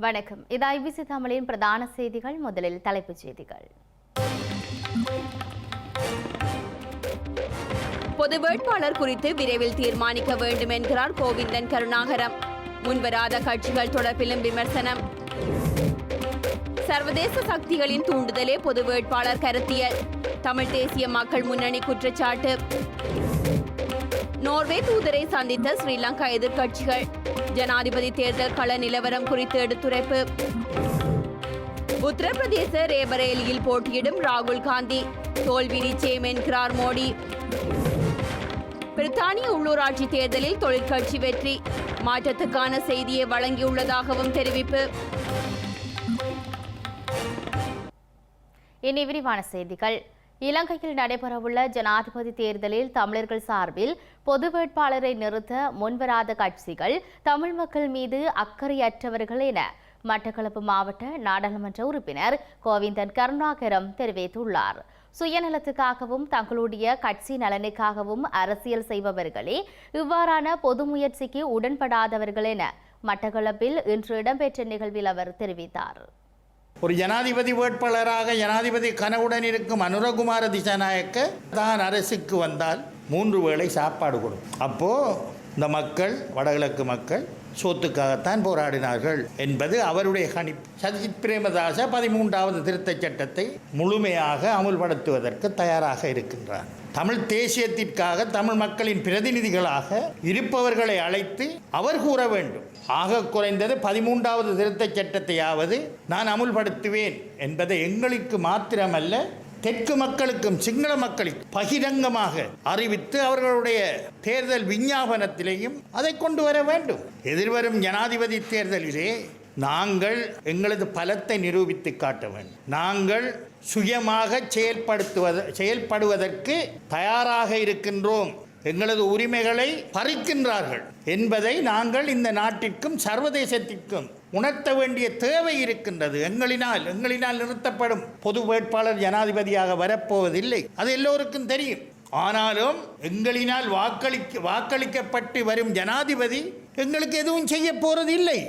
வணக்கம். இது ஐபிசி தமிழின் பிரதான செய்திகள். முதலில் தலைப்புச் செய்திகள். பொது வேட்பாளர் குறித்து விரைவில் தீர்மானிக்க வேண்டும் என்கிறார் கோவிந்தன் கருணாகரம். முன்வராத கட்சிகள் தொடர்பிலும் விமர்சனம். சர்வதேச சக்திகளின் தூண்டுதலே பொது வேட்பாளர் கருத்தியல். தமிழ் தேசிய மக்கள் முன்னணி குற்றச்சாட்டு. நோர்வே தூதரை சந்தித்த ஸ்ரீலங்கா எதிர்க்கட்சிகள். ஜனாதிபதி தேர்தல் கள நிலவரம் குறித்து எடுத்துரைப்பு. உத்தரப்பிரதேச ரேபரேலியில் போட்டியிடும் ராகுல் காந்தி தோல்வி நிச்சயம் என்கிறார் மோடி. பிரித்தானிய உள்ளூராட்சி தேர்தலில் தொழிற்கட்சி வெற்றி, மாற்றத்துக்கான செய்தியை வழங்கியுள்ளதாகவும் தெரிவிப்பு. இனி விரிவான செய்திகள். இலங்கையில் நடைபெறவுள்ள ஜனாதிபதி தேர்தலில் தமிழர்கள் சார்பில் பொது வேட்பாளரை நிறுத்த முன்வராத கட்சிகள் தமிழ் மக்கள் மீது அக்கறையற்றவர்கள் என மட்டக்களப்பு மாவட்ட நாடாளுமன்ற உறுப்பினர் கோவிந்தன் கருணாகரம் தெரிவித்துள்ளார். சுயநலத்துக்காகவும் தங்களுடைய கட்சி நலனுக்காகவும் அரசியல் செய்பவர்களே இவ்வாறான பொது முயற்சிக்கு உடன்படாதவர்கள் என மட்டக்களப்பில் இன்று இடம்பெற்ற நிகழ்வில் அவர் தெரிவித்தார். ஒரு ஜனாதிபதி வேட்பாளராக ஜனாதிபதி கனவுடன் இருக்கும் அனுரகுமார திசாநாயக்க தான் அரசுக்கு வந்தால் 3 வேளை சாப்பாடு கொடுக்கும். அப்போது இந்த மக்கள், வடகிழக்கு மக்கள் சோத்துக்காகத்தான் போராடினார்கள் என்பது அவருடைய கணிப்பு. சஜித் பிரேமதாச 13வது திருத்தச் சட்டத்தை முழுமையாக அமுல்படுத்துவதற்கு தயாராக இருக்கின்றார். தமிழ் தேசியத்திற்காக தமிழ் மக்களின் பிரதிநிதிகளாக இருப்பவர்களை அழைத்து அவர் கூற வேண்டும். ஆக குறைந்தது 13வது திருத்தச் சட்டத்தையாவது நான் அமுல்படுத்துவேன் என்பதை எங்களுக்கு மாத்திரமல்ல, தெற்கு மக்களுக்கும் சிங்கள மக்களுக்கும் பகிரங்கமாக அறிவித்து அவர்களுடைய தேர்தல் விஞ்ஞாபனத்திலேயும் அதை கொண்டு வர வேண்டும். எதிர்வரும் ஜனாதிபதி தேர்தலிலே நாங்கள் எங்களது பலத்தை நிரூபித்து காட்ட வேண்டும். நாங்கள் சுயமாக செயல்படுவதற்கு தயாராக இருக்கின்றோம். எங்களது உரிமைகளை பறிக்கின்றார்கள் என்பதை நாங்கள் இந்த நாட்டிற்கும் சர்வதேசத்திற்கும் உணர்த்த வேண்டிய தேவை இருக்கின்றது. எங்களினால் நிறுத்தப்படும் பொது வேட்பாளர் ஜனாதிபதியாக வரப்போவதில்லை, அது எல்லோருக்கும் தெரியும். ஆனாலும் எங்களினால் வாக்களிக்கப்பட்டு வரும் ஜனாதிபதி எங்களுக்கு எதுவும் செய்ய போறது இல்லை.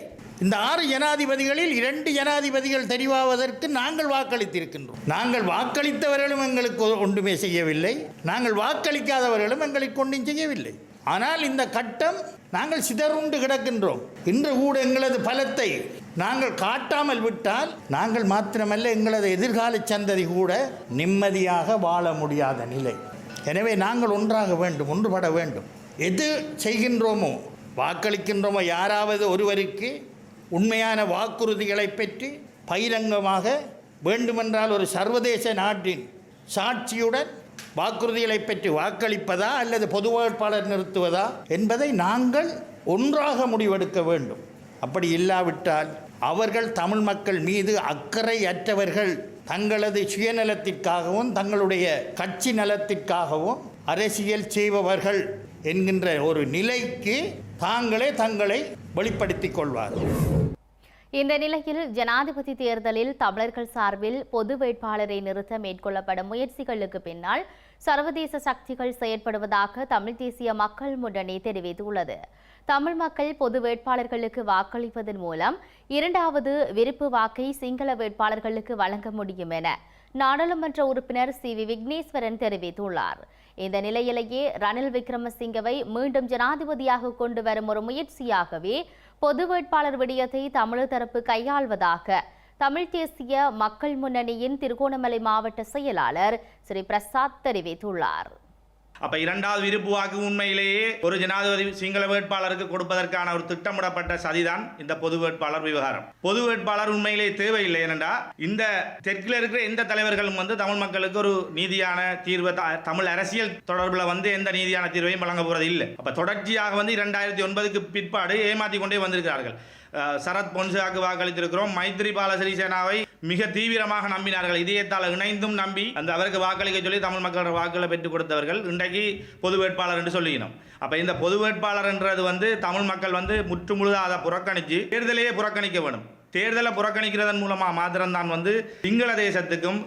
இந்த 6 ஜனாதிபதிகளில் 2 ஜனாதிபதிகள் தெரிவாவதற்கு நாங்கள் வாக்களித்திருக்கின்றோம். நாங்கள் வாக்களித்தவர்களும் எங்களுக்கு ஒன்றுமே செய்யவில்லை, நாங்கள் வாக்களிக்காதவர்களும் எங்களுக்கு ஒன்றும் செய்யவில்லை. ஆனால் இந்த கட்டம் நாங்கள் சிதறுண்டு கிடக்கின்றோம். இன்று கூட எங்களது பலத்தை நாங்கள் காட்டாமல் விட்டால் நாங்கள் மாத்திரமல்ல, எங்களது எதிர்கால சந்ததி கூட நிம்மதியாக வாழ முடியாத நிலை. எனவே நாங்கள் ஒன்றாக வேண்டும், ஒன்றுபட வேண்டும். எது செய்கின்றோமோ, வாக்களிக்கின்றோமோ, யாராவது ஒருவருக்கு உண்மையான வாக்குறுதிகளை பெற்று பகிரங்கமாக வேண்டுமென்றால் ஒரு சர்வதேச நாட்டின் சாட்சியுடன் வாக்குறுதிகளை பெற்று வாக்களிப்பதா அல்லது பொது வேட்பாளர் நிறுத்துவதா என்பதை நாங்கள் ஒன்றாக முடிவெடுக்க வேண்டும். அப்படி இல்லாவிட்டால் அவர்கள் தமிழ் மக்கள் மீது அக்கறையற்றவர்கள், தங்களது சுயநலத்திற்காகவும் தங்களுடைய கட்சி நலத்திற்காகவும் அரசியல் செய்பவர்கள் என்கின்ற ஒரு நிலைக்கு தங்களை வெளிப்படுத்திக் கொள்வார்கள். இந்த நிலையில் ஜனாதிபதி தேர்தலில் தமிழர்கள் சார்பில் பொது வேட்பாளரை நிறுத்த மேற்கொள்ளப்படும் முயற்சிகளுக்கு பின்னால் சர்வதேச சக்திகள் செயற்படுவதாக தமிழ் தேசிய மக்கள் முன்னணி தெரிவித்துள்ளது. தமிழ் மக்கள் பொது வேட்பாளர்களுக்கு வாக்களிப்பதன் மூலம் 2வது விருப்பு வாக்கை சிங்கள வேட்பாளர்களுக்கு வழங்க முடியும் என நாடாளுமன்ற உறுப்பினர் சி.வி. விக்னேஸ்வரன் தெரிவித்துள்ளார். இந்த நிலையிலேயே ரணில் விக்ரமசிங்கவை மீண்டும் ஜனாதிபதியாக கொண்டு வரும் ஒரு முயற்சியாகவே பொது வேட்பாளர் விடயத்தை தமிழர் தரப்பு கையாள்வதாக தமிழ் தேசிய மக்கள் முன்னணியின் திருகோணமலை மாவட்ட செயலாளர் ஸ்ரீ பிரசாத் தெரிவித்துள்ளார். அப்ப 2வது விருப்பு வாக்கு உண்மையிலேயே ஒரு ஜனாதிபதி சிங்கள வேட்பாளருக்கு கொடுப்பதற்கான ஒரு திட்டமிடப்பட்ட சதிதான் இந்த பொது வேட்பாளர் விவகாரம். பொது வேட்பாளர் உண்மையிலேயே தேவையில்லை. ஏனென்றா இந்த தெற்கில் இருக்கிற எந்த தலைவர்களும் தமிழ் மக்களுக்கு ஒரு நீதியான தீர்வை, தமிழ் அரசியல் தொடர்பில் எந்த நீதியான தீர்வையும் வழங்க போறது இல்லை. அப்ப தொடர்ச்சியாக 2009க்கு பிற்பாடு ஏமாற்றி கொண்டே வந்திருக்கிறார்கள். சரத் பொன்சேகாவுக்கு வாக்களித்திருக்கிறோம். மைத்ரிபால சிறிசேனாவை மிக தீவிரமாக நம்பினார்கள். இதயத்தால் இணைந்தும் நம்பி அவருக்கு வாக்களிக்க சொல்லி தமிழ் மக்களோட வாக்குகளை பெற்றுக் கொடுத்தவர்கள் இன்றைக்கு பொது வேட்பாளர் என்று சொல்லிக்கணும். அப்ப இந்த பொது வேட்பாளர் என்றது தமிழ் மக்கள் முற்று முழுதாக அதை புறக்கணித்து தேர்தலையே புறக்கணிக்க வேணும். தேர்தலை புறக்கணிக்கிறதன் மூலமாக மாத்திரம்தான் வந்து சிங்கள தேசத்துக்கும்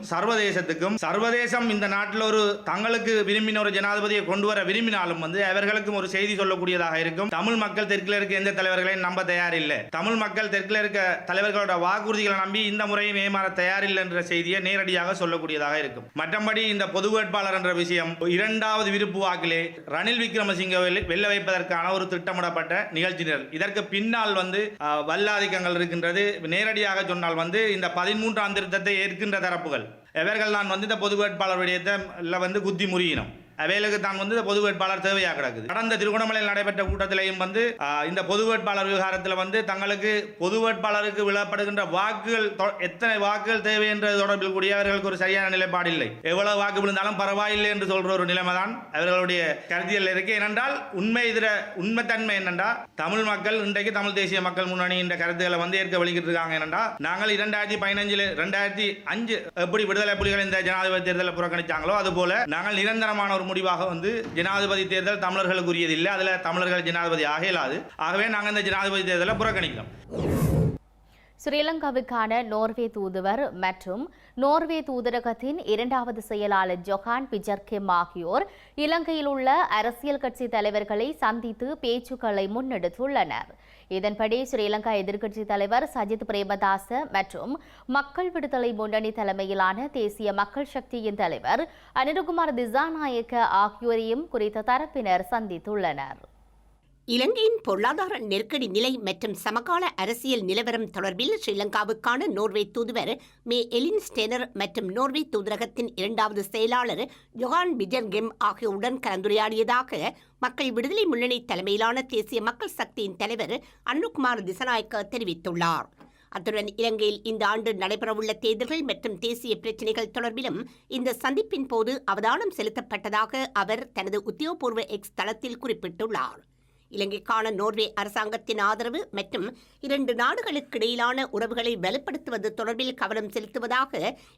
சர்வதேசம் இந்த நாட்டில் ஒரு தங்களுக்கு விரும்பின ஒரு ஜனாதிபதியை கொண்டு வர விரும்பினாலும் வந்து அவர்களுக்கும் ஒரு செய்தி சொல்லக்கூடியதாக இருக்கும். தமிழ் மக்கள் தெற்கில் இருக்க எந்த தலைவர்களையும் நம்ப தயாரில்லை, தமிழ் மக்கள் தெற்கில் இருக்க தலைவர்களோட வாக்குறுதிகளை நம்பி இந்த முறையும் ஏமாற தயாரில்லை என்ற செய்தியை நேரடியாக சொல்லக்கூடியதாக இருக்கும். மற்றபடி இந்த பொது வேட்பாளர் என்ற விஷயம் இரண்டாவது விருப்பு வாக்கிலே ரணில் விக்ரமசிங்க வெல்ல வைப்பதற்கான ஒரு திட்டமிடப்பட்ட நிகழ்ச்சி நிரல். இதற்கு பின்னால் வந்து வல்லாதிக்கங்கள் இருக்கின்றது. நேரடியாக சொன்னால் வந்து இந்த 13ஆம் திருத்தத்தை ஏற்கின்ற தரப்புகள் இவர்கள் தான் வந்து இந்த பொது வேட்பாளர் விடயத்தை வந்து குத்தி முறியினம். அவைகளுக்கு தான் வந்து இந்த பொது வேட்பாளர் தேவையாக கிடக்குது. கடந்த திருகோணமலையில் நடைபெற்ற கூட்டத்திலையும் வந்து இந்த பொது வேட்பாளர் விவகாரத்தில் வந்து தங்களுக்கு பொது வேட்பாளருக்கு விழப்படுகின்ற வாக்குகள் எத்தனை வாக்குகள் தேவை என்ற தொடர்பில் கூடிய அவர்களுக்கு ஒரு சரியான நிலைப்பாடு இல்லை. எவ்வளவு வாக்கு விழுந்தாலும் பரவாயில்லை என்று சொல்ற ஒரு நிலைமை தான் அவர்களுடைய கருத்தியல் இருக்கு. ஏனென்றால் உண்மைத்தன்மை என்னென்றா தமிழ் மக்கள் இன்றைக்கு தமிழ் தேசிய மக்கள் முன்னணி என்ற கருத்துக்களை வந்து ஏற்க வலிக்கிட்டு இருக்காங்க. என்னென்றா நாங்கள் 2015 எப்படி விடுதலை புலிகள் இந்த ஜனாதிபதி தேர்தலை புறக்கணித்தாங்களோ அதுபோல நாங்கள் நிரந்தரமான ஒரு முடிவாக வந்து ஜனாதிபதி தேர்தல் தமிழர்களுக்குரியது இல்லை, அதில் தமிழர்கள் ஜனாதிபதி ஆக இயலாது. ஆகவே நாங்கள் இந்த ஜனாதிபதி தேர்தலை புறக்கணிக்கிறோம். ஸ்ரீலங்காவுக்கான நோர்வே தூதுவர் மற்றும் நோர்வே தூதரகத்தின் 2வது செயலாளர் ஜொஹான் பிஜர்கெம் ஆகியோர் இலங்கையில் உள்ள அரசியல் கட்சி தலைவர்களை சந்தித்து பேச்சுக்களை முன்னெடுத்துள்ளனர். இதன்படி ஸ்ரீலங்கா எதிர்க்கட்சி தலைவர் சஜித் பிரேமதாச மற்றும் மக்கள் விடுதலை முன்னணி தலைமையிலான தேசிய மக்கள் சக்தியின் தலைவர் அனுரகுமார் திசாநாயக்க ஆகியோரையும் குறித்த தரப்பினர் சந்தித்துள்ளனர். இலங்கையின் பொருளாதார நெருக்கடி நிலை மற்றும் சமகால அரசியல் நிலவரம் தொடர்பில் ஸ்ரீலங்காவுக்கான நோர்வே தூதுவர் மே எலின் ஸ்டெனர் மற்றும் நோர்வே தூதரகத்தின் 2வது செயலாளர் ஜொஹான் பிஜர்கெம் ஆகியோருடன் கலந்துரையாடியதாக மக்கள் விடுதலை முன்னணி தலைமையிலான தேசிய மக்கள் சக்தியின் தலைவர் அனுரகுமார் திசாநாயக்க தெரிவித்துள்ளார். அத்துடன் இலங்கையில் இந்த ஆண்டு நடைபெறவுள்ள தேர்தல்கள் மற்றும் தேசிய பிரச்சினைகள் தொடர்பிலும் இந்த சந்திப்பின் போது அவதானம் செலுத்தப்பட்டதாக அவர் தனது உத்தியோகபூர்வ எக்ஸ் தளத்தில் குறிப்பிட்டுள்ளார். இலங்கைக்கான நோர்வே அரசாங்கத்தின் ஆதரவு மற்றும் 2 நாடுகளுக்கிடையிலான உறவுகளை வலுப்படுத்துவது தொடர்பில் கவனம் செலுத்துவதாக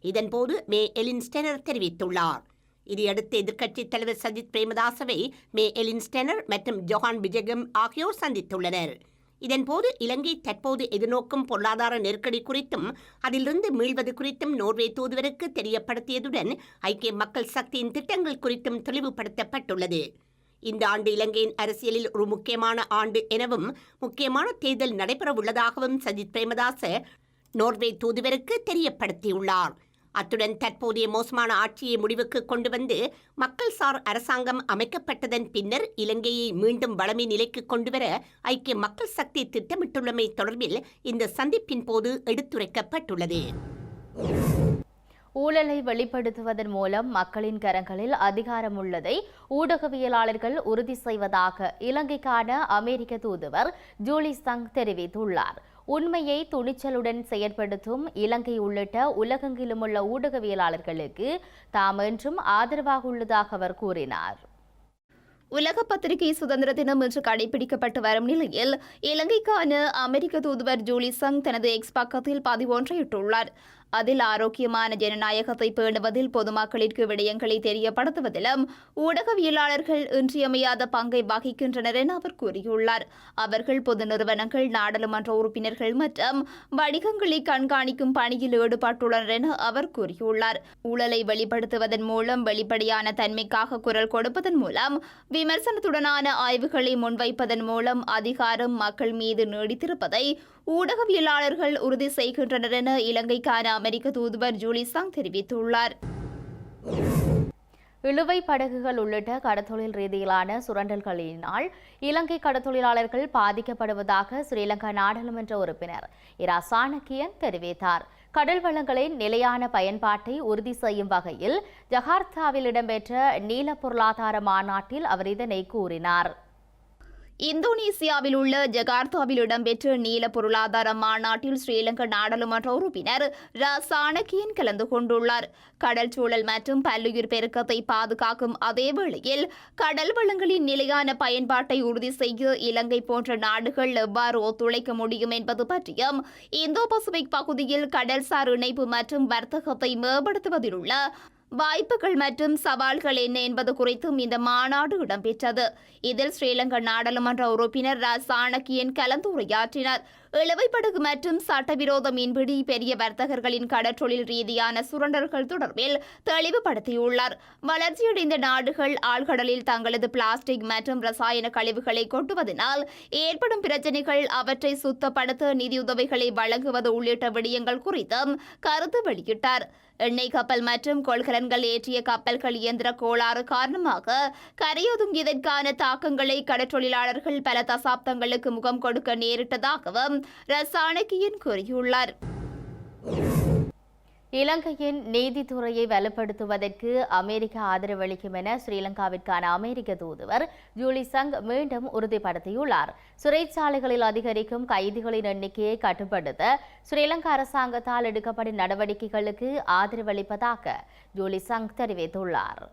இதன்போது மே எலின் ஸ்டெனர் தெரிவித்துள்ளார். இதையடுத்து எதிர்க்கட்சித் தலைவர் சஜித் பிரேமதாசவை மே எலின் ஸ்டெனர் மற்றும் ஜொஹான் பிஜர்கெம் ஆகியோர் சந்தித்துள்ளனர். இதன்போது இலங்கை தற்போது எதிர்நோக்கும் பொருளாதார நெருக்கடி குறித்தும் அதிலிருந்து மீள்வது குறித்தும் நோர்வே தூதுவருக்கு தெரியப்படுத்தியதுடன் ஐக்கிய மக்கள் சக்தியின் திட்டங்கள் குறித்தும் தெளிவுபடுத்தப்பட்டுள்ளது. இந்த ஆண்டு இலங்கையின் அரசியலில் ஒரு முக்கியமான ஆண்டு எனவும் முக்கியமான தேர்தல் நடைபெறவுள்ளதாகவும் சஜித் பிரேமதாச நோர்வே தூதுவருக்கு தெரியப்படுத்தியுள்ளார். அத்துடன் தற்போதைய மோசமான ஆட்சியை முடிவுக்கு கொண்டு வந்து மக்கள் சார் அரசாங்கம் அமைக்கப்பட்டதன் பின்னர் இலங்கையை மீண்டும் வளமை நிலைக்கு கொண்டுவர ஐக்கிய மக்கள் சக்தி திட்டமிட்டுள்ளமை தொடர்பில் இந்த சந்திப்பின் போது எடுத்துரைக்கப்பட்டுள்ளது. ஊழலை வெளிப்படுத்துவதன் மூலம் மக்களின் கரங்களில் அதிகாரம் உள்ளதை ஊடகவியலாளர்கள் உறுதி செய்வதாக இலங்கைக்கான அமெரிக்க தூதுவர் ஜூலி சங் தெரிவித்துள்ளார். உண்மையை துணிச்சலுடன் செயற்படுத்தும் இலங்கை உள்ளிட்ட உலகெங்கிலும் உள்ள ஊடகவியலாளர்களுக்கு தாம் என்றும் ஆதரவாக உள்ளதாக அவர் கூறினார். உலக பத்திரிகை சுதந்திர தினம் இன்று கடைபிடிக்கப்பட்டு வரும் நிலையில் இலங்கைக்கான அமெரிக்க தூதுவர் ஜூலி சங் தனது எக்ஸ் பக்கத்தில் பதிவொன்றையிட்டுள்ளார். அதில் ஆரோக்கியமான ஜனநாயகத்தை பேணுவதில் பொதுமக்களிற்கு விடயங்களை தெரியப்படுத்துவதிலும் ஊடகவியலாளர்கள் இன்றியமையாத பங்கை வகிக்கின்றனர் என அவர் கூறியுள்ளார். அவர்கள் பொது நிறுவனங்கள், நாடாளுமன்ற உறுப்பினர்கள் மற்றும் வணிகங்களை கண்காணிக்கும் பணியில் ஈடுபட்டுள்ளனர் என அவர் கூறியுள்ளார். ஊழலை வெளிப்படுத்துவதன் மூலம், வெளிப்படையான தன்மைக்காக குரல் கொடுப்பதன் மூலம், விமர்சனத்துடனான ஆய்வுகளை முன்வைப்பதன் மூலம் அதிகாரம் மக்கள் மீது நீடித்திருப்பதை ஊடகவியலாளர்கள் உறுதி செய்கின்றனர் என இலங்கைக்கான அமெரிக்க தூதுவர் ஜூலி சங் தெரிவித்துள்ளார். இழுவை படகுகள் உள்ளிட்ட கடத்தொழில் ரீதியிலான சுரண்டல்களினால் இலங்கை கடத்தொழிலாளர்கள் பாதிக்கப்படுவதாக ஸ்ரீலங்கா நாடாளுமன்ற உறுப்பினர் இரா சாணக்கியன் தெரிவித்தார். கடல் வளங்களின் நிலையான பயன்பாட்டை உறுதி செய்யும் வகையில் ஜகார்த்தாவில் இடம்பெற்ற நீல பொருளாதார மாநாட்டில் அவர் இதனை கூறினார். இந்தோனேசியாவில் உள்ள ஜகார்த்தாவில் இடம்பெற்ற நீல பொருளாதார மாநாட்டில் ஸ்ரீலங்கா நாடாளுமன்ற உறுப்பினர் ரா சாணக்கியன் கலந்து கொண்டுள்ளார். கடல் சூழல் மற்றும் பல்லுயிர் பெருக்கத்தை பாதுகாக்கும் அதே வேளையில் கடல் வளங்களின் நிலையான பயன்பாட்டை உறுதி செய்ய இலங்கை போன்ற நாடுகள் எவ்வாறு ஒத்துழைக்க முடியும் என்பது பற்றியும், இந்தோ பசிபிக் பகுதியில் கடல்சார் இணைப்பு மற்றும் வர்த்தகத்தை மேம்படுத்துவதில் உள்ள வாய்ப்புகள் மற்றும் சவால்கள் என்ன என்பது குறித்தும் இந்த மாநாடு இடம்பெற்றது. இதில் ஸ்ரீலங்கா நாடாளுமன்ற உறுப்பினர் ரா சாணக்கியன் கலந்துரையாற்றினார். இழுவைப்படகு மற்றும் சட்டவிரோத மீன்பிடி பெரிய வர்த்தகர்களின் கடற்றொழில் ரீதியான சுரண்டல்கள் தொடர்பில் தெளிவுபடுத்தியுள்ளார். வளர்ச்சியடைந்த நாடுகள் ஆழ்கடலில் தங்களது பிளாஸ்டிக் மற்றும் ரசாயன கழிவுகளை கொட்டுவதனால் ஏற்படும் பிரச்சினைகள், அவற்றை சுத்தப்படுத்த நிதியுதவிகளை வழங்குவது உள்ளிட்ட விடயங்கள் குறித்தும் கருத்து வெளியிட்டார். எண்ணெய் கப்பல் மற்றும் கொள்கலன்கள் ஏற்றிய கப்பல்கள் இயந்திர கோளாறு காரணமாக கரையொதுங்கியதற்கான தாக்கங்களை கடற்றொழிலாளர்கள் பல தசாப்தங்களுக்கு முகம் கொடுக்க நேரிட்டதாகவும் ரசாணக்கியன் கூறியுள்ளார். இலங்கையின் நீதித்துறையை வலுப்படுத்துவதற்கு அமெரிக்கா ஆதரவளிக்கும் என ஸ்ரீலங்காவிற்கான அமெரிக்க தூதுவர் ஜூலி சங் மீண்டும் உறுதிப்படுத்தியுள்ளார். சிறைச்சாலைகளில் அதிகரிக்கும் கைதிகளின் எண்ணிக்கையை கட்டுப்படுத்த ஸ்ரீலங்கா அரசாங்கத்தால் எடுக்கப்படும் நடவடிக்கைகளுக்கு ஆதரவளிப்பதாக ஜூலி சங் தெரிவித்துள்ளார்.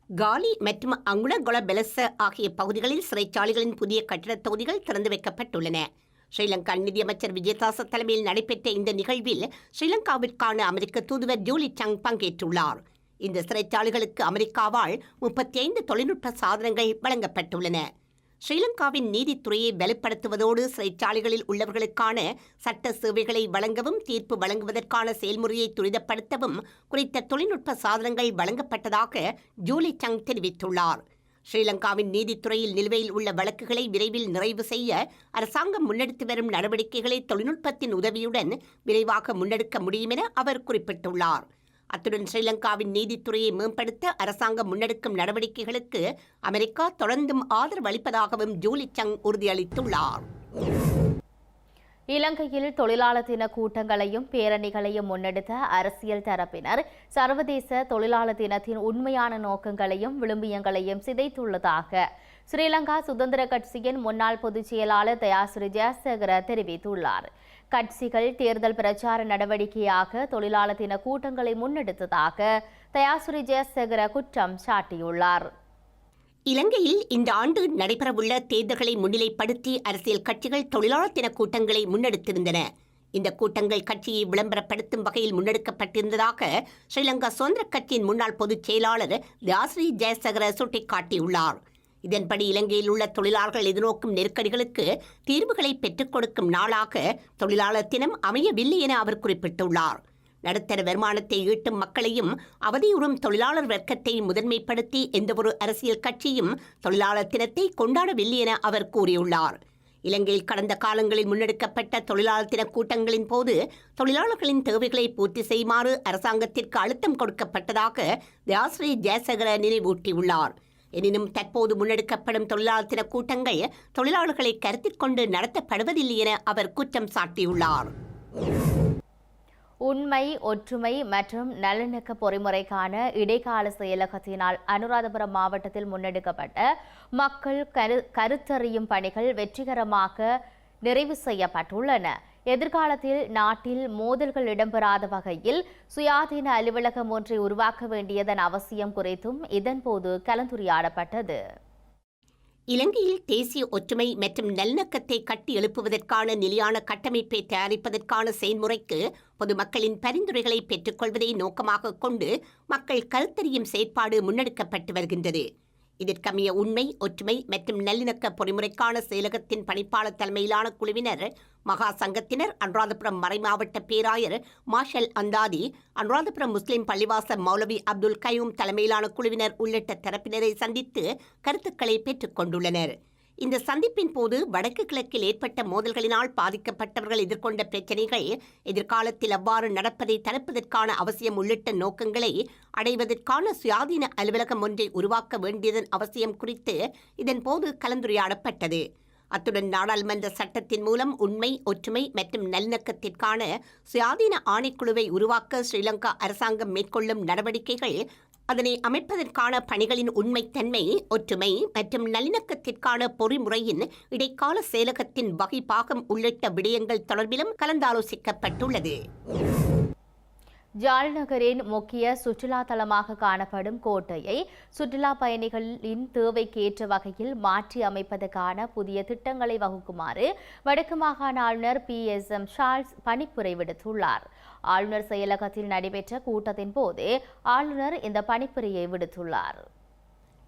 காலி மற்றும் அங்குளகொல பெலச ஆகிய பகுதிகளில் சிறைச்சாலைகளின் புதிய கட்டிடத் தொகுதிகள் திறந்து வைக்கப்பட்டுள்ளன. ஸ்ரீலங்கா நிதியமைச்சர் விஜயதாச தலைமையில் நடைபெற்ற இந்த நிகழ்வில் ஸ்ரீலங்காவிற்கான அமெரிக்க தூதுவர் ஜூலி சங் பங்கேற்றுள்ளார். இந்த சிறைச்சாலைகளுக்கு அமெரிக்காவால் 35 தொழில்நுட்ப சாதனங்கள் வழங்கப்பட்டுள்ளன. ஸ்ரீலங்காவின் நீதித்துறையை வலுப்படுத்துவதோடு சிறைச்சாலைகளில் உள்ளவர்களுக்கான சட்ட சேவைகளை வழங்கவும் தீர்ப்பு வழங்குவதற்கான செயல்முறையை துரிதப்படுத்தவும் குறித்த தொழில்நுட்ப சாதனங்கள் வழங்கப்பட்டதாக ஜூலி சங் தெரிவித்துள்ளார். ஸ்ரீலங்காவின் நீதித்துறையில் நிலுவையில் உள்ள வழக்குகளை விரைவில் நிறைவு செய்ய அரசாங்கம் முன்னெடுத்து வரும் நடவடிக்கைகளை தொழில்நுட்பத்தின் உதவியுடன் விரைவாக முன்னெடுக்க முடியும் என அவர் குறிப்பிட்டுள்ளார். அத்துடன் ஸ்ரீலங்காவின் நீதித்துறையை மேம்படுத்த அரசாங்கம் முன்னெடுக்கும் நடவடிக்கைகளுக்கு அமெரிக்கா தொடர்ந்தும் ஆதரவு அளிப்பதாகவும் ஜூலி சங் உறுதியளித்துள்ளார். இலங்கையில் தொழிலாளர் தின கூட்டங்களையும் பேரணிகளையும் முன்னெடுத்த அரசியல் தரப்பினர் சர்வதேச தொழிலாளர் தினத்தின் உண்மையான நோக்கங்களையும் விழுமியங்களையும் சிதைத்துள்ளதாக ஸ்ரீலங்கா சுதந்திர கட்சியின் முன்னாள் பொதுச் செயலாளர் தயாசிறி ஜெயசேகர தெரிவித்துள்ளார். கட்சிகள் தேர்தல் பிரச்சார நடவடிக்கையாக தொழிலாளர் தின கூட்டங்களை முன்னெடுத்ததாக தயாசிறி ஜெயசேகர குற்றம் சாட்டியுள்ளார். இலங்கையில் இந்த ஆண்டு நடைபெறவுள்ள தேர்தல்களை முன்னிலைப்படுத்தி அரசியல் கட்சிகள் தொழிலாளர் தின கூட்டங்களை முன்னெடுத்திருந்தன. இந்த கூட்டங்கள் கட்சியை விளம்பரப்படுத்தும் வகையில் முன்னெடுக்கப்பட்டிருந்ததாக ஸ்ரீலங்கா சுதந்திர கட்சியின் முன்னாள் பொதுச் செயலாளர் தயாசிறி ஜெயசேகர சுட்டிக்காட்டியுள்ளார். இதன்படி இலங்கையில் உள்ள தொழிலாளர்கள் எதிர்நோக்கும் நெருக்கடிகளுக்கு தீர்வுகளை பெற்றுக் கொடுக்கும் நாளாக தொழிலாளர் தினம் அமையவில்லை என அவர் குறிப்பிட்டுள்ளார். நடுத்தர வருமானத்தை ஈட்டும் மக்களையும் அவதியுறும் தொழிலாளர் வர்க்கத்தை முதன்மைப்படுத்தி எந்தவொரு அரசியல் கட்சியும் தொழிலாளர் தினத்தை கொண்டாடவில்லை என அவர் கூறியுள்ளார். இலங்கையில் கடந்த காலங்களில் முன்னெடுக்கப்பட்ட தொழிலாளர் தின கூட்டங்களின் போது தொழிலாளர்களின் தேவைகளை பூர்த்தி செய்யுமாறு அரசாங்கத்திற்கு அழுத்தம் கொடுக்கப்பட்டதாக தயாசிறி ஜெயசேகர நினைவூட்டியுள்ளார். எனினும் தற்போது முன்னெடுக்கப்படும் தொழிலாளர் தின கூட்டங்கள் தொழிலாளர்களை கருத்தில் கொண்டு நடத்தப்படுவதில்லை என அவர் குற்றம் சாட்டியுள்ளார். உண்மை, ஒற்றுமை மற்றும் நல்லிணக்க பொறிமுறைக்கான இடைக்கால செயலகத்தினால் அனுராதபுரம் மாவட்டத்தில் முன்னெடுக்கப்பட்ட மக்கள் கருத்தறியும் பணிகள் வெற்றிகரமாக நிறைவு செய்யப்பட்டுள்ளன. எதிர்காலத்தில் நாட்டில் மோதல்கள் இடம்பெறாத வகையில் சுயாதீன அலுவலகம் ஒன்றை உருவாக்க வேண்டியதன் அவசியம் குறித்தும் இதன்போது கலந்துரையாடப்பட்டது. இலங்கையில் தேசிய ஒற்றுமை மற்றும் நல்லிணக்கத்தை கட்டி எழுப்புவதற்கான நிலையான கட்டமைப்பை தயாரிப்பதற்கான செயல்முறைக்கு பொதுமக்களின் பரிந்துரைகளை பெற்றுக்கொள்வதை நோக்கமாக கொண்டு மக்கள் கருத்தறியும் செயற்பாடு முன்னெடுக்கப்பட்டு வருகின்றது. இதற்கமைய உண்மை, ஒற்றுமை மற்றும் நல்லிணக்க பொறிமுறைக்கான செயலகத்தின் பணிப்பாளர் தலைமையிலான குழுவினர், மகா சங்கத்தினர், அனுராதபுரம் மறைமாவட்ட பேராயர் மார்ஷல் அந்தாதி, அனுராதபுரம் முஸ்லிம் பள்ளிவாசல் மௌலவி அப்துல் கயூம் தலைமையிலான குழுவினர் உள்ளிட்ட தரப்பினரை சந்தித்து கருத்துக்களை பெற்றுக் கொண்டுள்ளனர். இந்த சந்திப்பின் போது வடக்கு கிழக்கில் ஏற்பட்ட மோதல்களினால் பாதிக்கப்பட்டவர்கள் எதிர்கொண்ட பிரச்சினைகள், எதிர்காலத்தில் அவ்வாறு நடப்பதை தடுப்பதற்கான அவசியம் உள்ளிட்ட நோக்கங்களை அடைவதற்கான சுயாதீன அலுவலகம் ஒன்றை உருவாக்க வேண்டியதன் அவசியம் குறித்து இதன்போது கலந்துரையாடப்பட்டது. அத்துடன் நாடாளுமன்ற சட்டத்தின் மூலம் உண்மை, ஒற்றுமை மற்றும் நல்லிணக்கத்திற்கான சுயாதீன ஆணைக்குழுவை உருவாக்க ஸ்ரீலங்கா அரசாங்கம் மேற்கொள்ளும் நடவடிக்கைகள், அதனை அமைப்பதற்கான பணிகளின் உண்மைத்தன்மை, ஒற்றுமை மற்றும் நல்லிணக்கத்திற்கான பொறிமுறையின் இடைக்கால செயலகத்தின் வகை பாகம் உள்ளிட்ட விடயங்கள் தொடர்பிலும் கலந்தாலோசிக்கப்பட்டுள்ளது. ஜாழ் நகரின் முக்கிய சுற்றுலா தலமாக காணப்படும் கோட்டையை சுற்றுலா பயணிகளின் தேவைக்கேற்ற வகையில் மாற்றி அமைப்பதற்கான புதிய திட்டங்களை வகுக்குமாறு வடக்கு மாகாண ஆளுநர் PSM சார்ல்ஸ் பணிப்புரை விடுத்துள்ளார். ஆளுநர் செயலகத்தில் நடைபெற்ற கூட்டத்தின் போது ஆளுநர் இந்த பணிப்புரையை விடுத்துள்ளார்.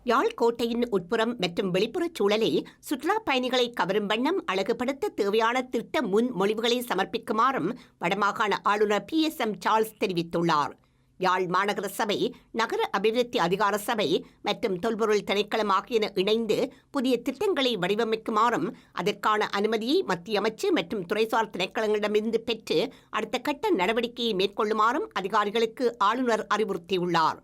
யாழ் கோட்டையின் உட்புறம் மற்றும் வெளிப்புறச் சூழலை சுற்றுலா பயணிகளை கவரும் வண்ணம் அழகுபடுத்த தேவையான திட்ட முன்மொழிவுகளை சமர்ப்பிக்குமாறும் வடமாகாண ஆளுநர் PSM சார்ல்ஸ் தெரிவித்துள்ளார். யாழ் மாநகர சபை, நகர அபிவிருத்தி அதிகார சபை மற்றும் தொல்பொருள் திணைக்களம் ஆகியன இணைந்து புதிய திட்டங்களை வடிவமைக்குமாறும் அதற்கான அனுமதியை மத்திய அமைச்சு மற்றும் துறைசார் திணைக்களங்களிடமிருந்து பெற்று அடுத்த கட்ட நடவடிக்கையை மேற்கொள்ளுமாறும் அதிகாரிகளுக்கு ஆளுநர் அறிவுறுத்தியுள்ளார்.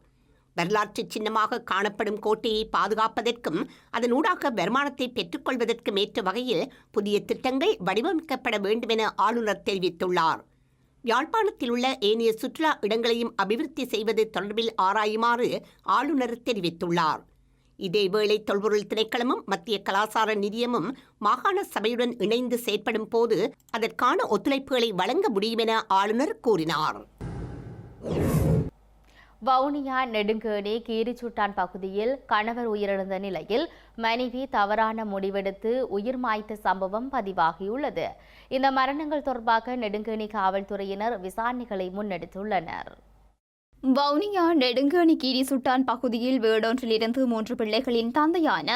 வரலாற்று சின்னமாக காணப்படும் கோட்டையை பாதுகாப்பதற்கும் அதனூடாக வருமானத்தை பெற்றுக்கொள்வதற்கும் ஏற்ற வகையில் புதிய திட்டங்கள் வடிவமைக்கப்பட வேண்டும் என ஆளுநர் தெரிவித்துள்ளார். யாழ்ப்பாணத்தில் உள்ள ஏனைய சுற்றுலா இடங்களையும் அபிவிருத்தி செய்வது தொடர்பில் ஆராயுமாறு ஆளுநர் தெரிவித்துள்ளார். இதேவேளை தொல்பொருள் திணைக்களமும் மத்திய கலாசார நிதியமும் மாகாண சபையுடன் இணைந்து செயற்படும் போது அதற்கான ஒத்துழைப்புகளை வழங்க முடியும் என ஆளுநர் கூறினார். வவுனியா நெடுங்கேணி கீரிச்சுட்டான் பகுதியில் கணவர் உயிரிழந்த நிலையில் மனைவி தவறான முடிவெடுத்து உயிர் மாய்த்த சம்பவம் பதிவாகியுள்ளது. இந்த மரணங்கள் தொடர்பாக நெடுங்கேணி காவல்துறையினர் விசாரணைகளை முன்னெடுத்துள்ளனர். வவுனியா நெடுங்கேணி கீரிசுட்டான் பகுதியில் வீடொன்றிலிருந்து 3 பிள்ளைகளின் தந்தையான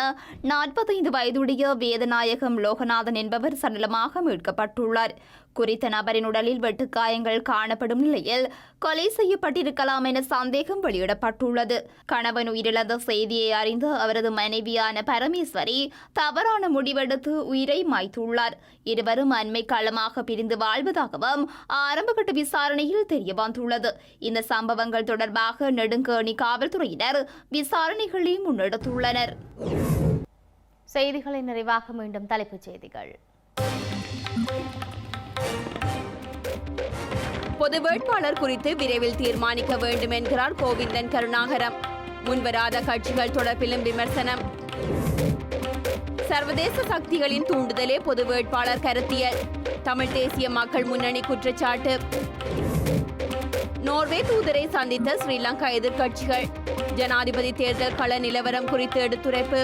45 வயதுடைய வேதநாயகம் லோகநாதன் என்பவர் சடலமாக மீட்கப்பட்டுள்ளார். குறித்த நபரின் உடலில் வெட்டுக்காயங்கள் காணப்படும் நிலையில் கொலை செய்யப்பட்டிருக்கலாம் என சந்தேகம் வெளியிடப்பட்டுள்ளது. கணவன் உயிரிழந்த செய்தியை அறிந்து அவரது மனைவியான பரமேஸ்வரி தவறான முடிவெடுத்து உயிரை மாய்த்துள்ளார். இருவரும் அண்மை காலமாக பிரிந்து வாழ்வதாகவும் ஆரம்பகட்ட விசாரணையில் தெரியவந்துள்ளது. இந்த சம்பவங்கள் தொடர்பாக நெடுங்கேணி காவல்துறையினர் விசாரணைகளை முன்னெடுத்துள்ளனர். செய்திகளின் நிறைவாக மீண்டும் தலைப்புச் செய்திகள். பொது வேட்பாளர் குறித்து விரைவில் தீர்மானிக்க வேண்டும் என்கிறார் கோவிந்தன் கருணாகரம். முன்வராத கட்சிகள் தொடர்பிலும் விமர்சனம். சர்வதேச சக்திகளின் தூண்டுதலே பொது வேட்பாளர் கருத்தியல். தமிழ் தேசிய மக்கள் முன்னணி குற்றச்சாட்டு. நோர்வே தூதரை சந்தித்த ஸ்ரீலங்கா எதிர்க்கட்சிகள். ஜனாதிபதி தேர்தல் கள நிலவரம் குறித்து எடுத்துரைப்பு.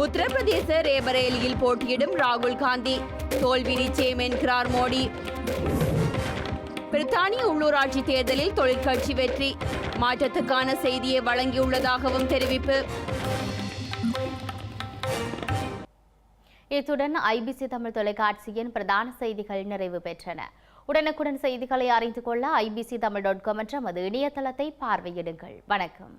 உத்தரப்பிரதேச ரேபரேலியில் போட்டியிடும் ராகுல் காந்தி தோல்வி நிச்சயம் என்கிறார் மோடி. பிரித்தானிய உள்ளூராட்சி தேர்தலில் தொழிற்கட்சி வெற்றி மாற்றத்துக்கான செய்தியை வழங்கியுள்ளதாகவும் தெரிவிப்பு. இத்துடன் IBC தமிழ் தொலைக்காட்சியின் பிரதான செய்திகள் நிறைவு பெற்றன. உடனுக்குடன் செய்திகளை அறிந்து கொள்ள IBCTamil.com என்ற நமது இணையதளத்தை பார்வையிடுங்கள். வணக்கம்.